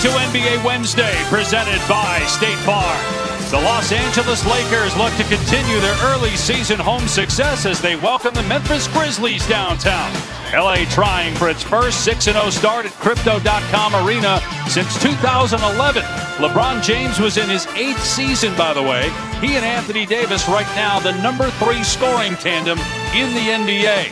to NBA Wednesday, presented by State Farm. The Los Angeles Lakers look to continue their early season home success as they welcome the Memphis Grizzlies downtown. LA trying for its first 6-0 start at Crypto.com Arena since 2011. LeBron James was in his 8th season, by the way. He and Anthony Davis right now the #3 scoring tandem in the NBA.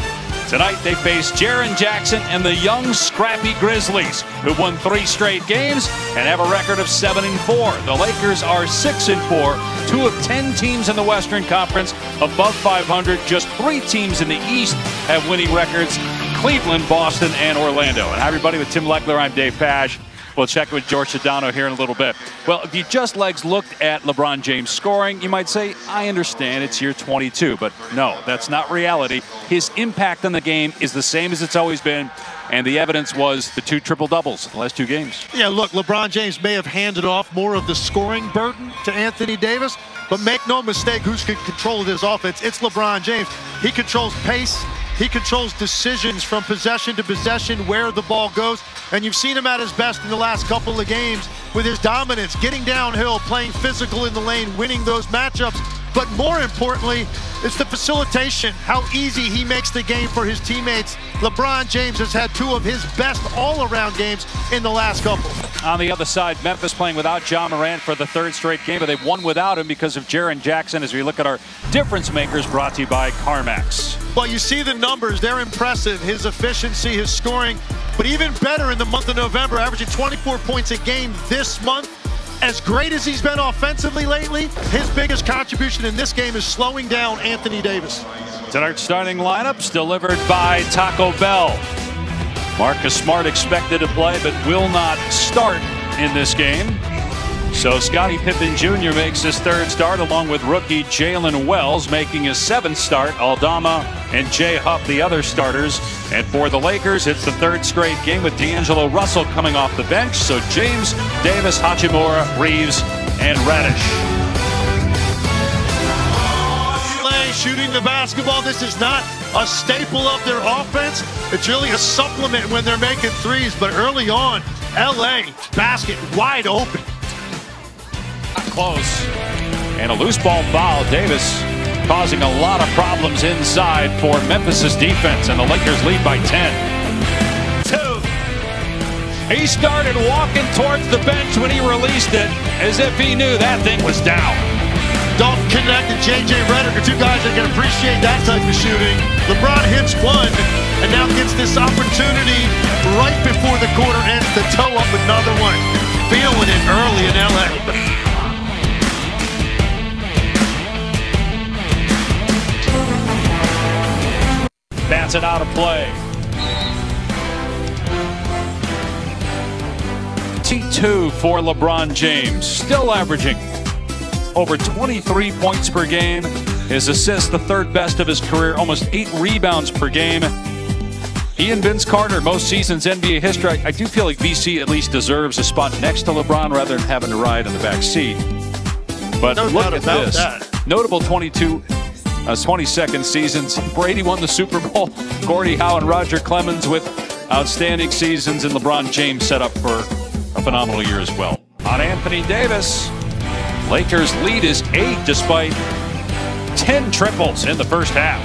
Tonight they face Jaren Jackson and the young, scrappy Grizzlies, who won 3 straight games and have a record of 7-4. The Lakers are 6-4, 2 of 10 teams in the Western Conference above 500. Just 3 teams in the East have winning records: Cleveland, Boston, and Orlando. And hi, everybody, with Tim Leckler, I'm Dave Pash. We'll check with George Sedano here in a little bit. Well, if you just looked at LeBron James scoring, you might say, I understand it's year 22, but no, that's not reality. His impact on the game is the same as it's always been, and the evidence was the 2 triple-doubles the last 2 games. Yeah, look, LeBron James may have handed off more of the scoring burden to Anthony Davis, but make no mistake, who's in control of this offense? It's LeBron James. He controls pace. He controls decisions from possession to possession, where the ball goes. And you've seen him at his best in the last couple of games with his dominance, getting downhill, playing physical in the lane, winning those matchups. But more importantly, it's the facilitation, how easy he makes the game for his teammates. LeBron James has had 2 of his best all-around games in the last couple. On the other side, Memphis playing without Ja Morant for the 3rd straight game, but they've won without him because of Jaren Jackson, as we look at our difference makers, brought to you by CarMax. Well, you see the numbers, they're impressive. His efficiency, his scoring, but even better in the month of November, averaging 24 points a game this month. As great as he's been offensively lately, his biggest contribution in this game is slowing down Anthony Davis. Tonight's starting lineups delivered by Taco Bell. Marcus Smart expected to play, but will not start in this game. So Scottie Pippen Jr. makes his 3rd start, along with rookie Jalen Wells making his 7th start. Aldama and Jay Huff, the other starters. And for the Lakers, it's the 3rd straight game with D'Angelo Russell coming off the bench. So James, Davis, Hachimura, Reeves, and Radish. Shooting the basketball, this is not a staple of their offense. It's really a supplement when they're making threes. But early on, LA basket wide open. Close. And a loose ball foul. Davis causing a lot of problems inside for Memphis's defense, and the Lakers lead by 10. 2. He started walking towards the bench when he released it, as if he knew that thing was down. Dalton Connect and J.J. Redick are 2 guys that can appreciate that type of shooting. LeBron hits one and now gets this opportunity right before the quarter ends to toe up another one. Feeling it early in L.A. Bats it out of play. T2 for LeBron James, still averaging over 23 points per game. His assists, the 3rd best of his career, almost 8 rebounds per game. He and Vince Carter, most seasons NBA history. I do feel like VC at least deserves a spot next to LeBron rather than having to ride in the back seat. But no look at this. That. Notable 22nd seasons. Brady won the Super Bowl. Gordie Howe and Roger Clemens with outstanding seasons, and LeBron James set up for a phenomenal year as well. On Anthony Davis, Lakers lead is 8 despite 10 triples in the first half.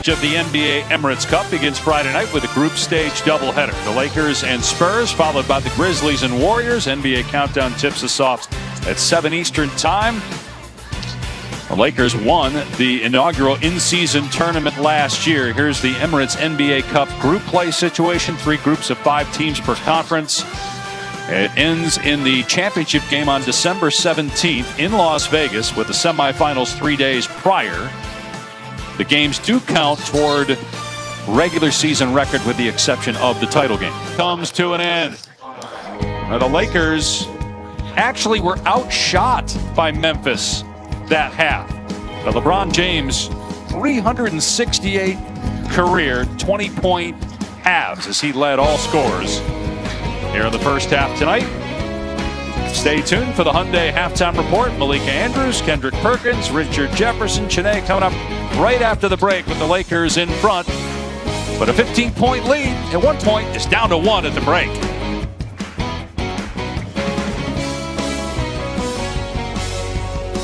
Of the NBA Emirates Cup begins Friday night with a group stage doubleheader. The Lakers and Spurs, followed by the Grizzlies and Warriors. NBA Countdown tips us off at 7 Eastern time. The Lakers won the inaugural in-season tournament last year. Here's the Emirates NBA Cup group play situation. 3 groups of 5 teams per conference. It ends in the championship game on December 17th in Las Vegas, with the semifinals 3 days prior. The games do count toward regular season record, with the exception of the title game. Comes to an end. Now, the Lakers actually were outshot by Memphis that half. But LeBron James, 368 career 20-point halves as he led all scorers here in the first half tonight. Stay tuned for the Hyundai Halftime Report. Malika Andrews, Kendrick Perkins, Richard Jefferson, Chene coming up right after the break with the Lakers in front But a 15-point lead at one point is down to 1 at the break.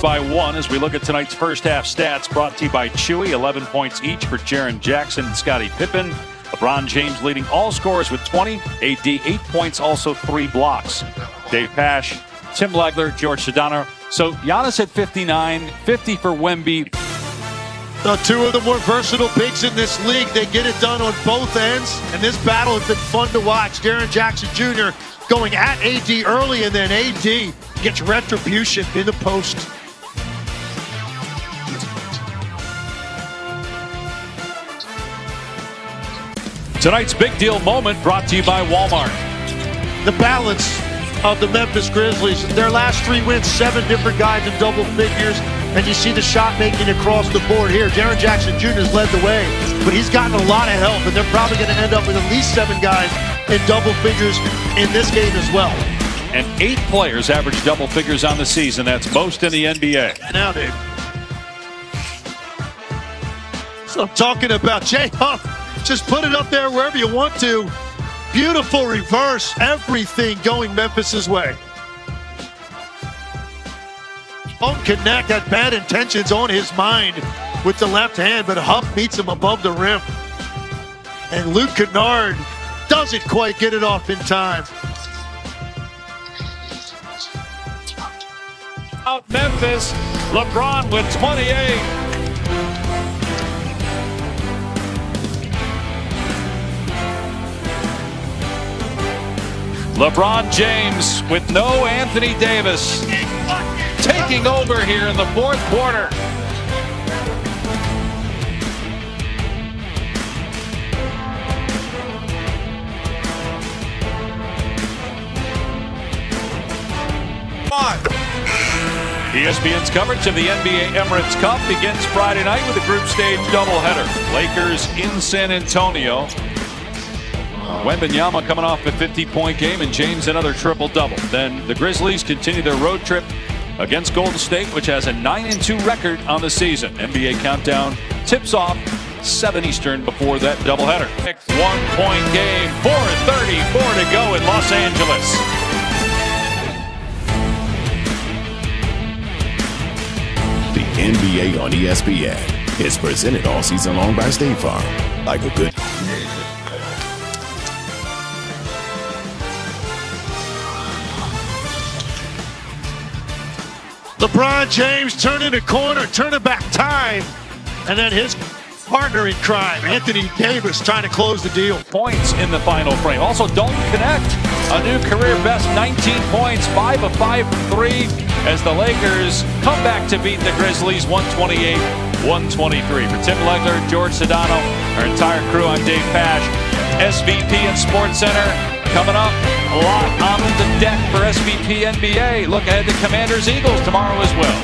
By 1 as we look at tonight's first half stats brought to you by Chewy. 11 points each for Jaren Jackson and Scottie Pippen. LeBron James leading all scorers with 20. AD 8 points, also 3 blocks. Dave Pasch, Tim Legler, George Sedano. So Giannis at 59, 50 for Wemby. Two of the more versatile bigs in this league. They get it done on both ends, and this battle has been fun to watch. Jaren Jackson Jr. going at AD early, and then AD gets retribution in the post. Tonight's big deal moment brought to you by Walmart. The balance of the Memphis Grizzlies. Their last 3 wins, 7 different guys in double figures. And you see the shot making across the board here. Jaren Jackson Jr. has led the way, but he's gotten a lot of help, and they're probably going to end up with at least 7 guys in double figures in this game as well. And 8 players average double figures on the season. That's most in the NBA. Now, Dave. So I'm talking about Jay Huff. Just put it up there wherever you want to. Beautiful reverse. Everything going Memphis's way. Don't connect. That bad intentions on his mind with the left hand, but Huff meets him above the rim. And Luke Kennard doesn't quite get it off in time. Out Memphis, LeBron with 28. LeBron James with no Anthony Davis taking over here in the fourth quarter. ESPN's coverage of the NBA Emirates Cup begins Friday night with a group stage doubleheader. Lakers in San Antonio. Wembanyama coming off a 50-point game, and James another triple-double. Then the Grizzlies continue their road trip against Golden State, which has a 9-2 record on the season. NBA countdown tips off 7 Eastern before that doubleheader. 1-point game, 4:34 to go in Los Angeles. The NBA on ESPN is presented all season long by State Farm. Like a good... LeBron James turning a corner, turning back time, and then his partner in crime, Anthony Davis, trying to close the deal. Points in the final frame. Also, don't connect. A new career best 19 points, 5 of 5 from 3, as the Lakers come back to beat the Grizzlies 128-123. For Tim Legler, George Sedano, our entire crew, I'm Dave Pasch, SVP and Sports Center. Coming up, a lot on the deck for SVP NBA. Look ahead to Commanders Eagles tomorrow as well.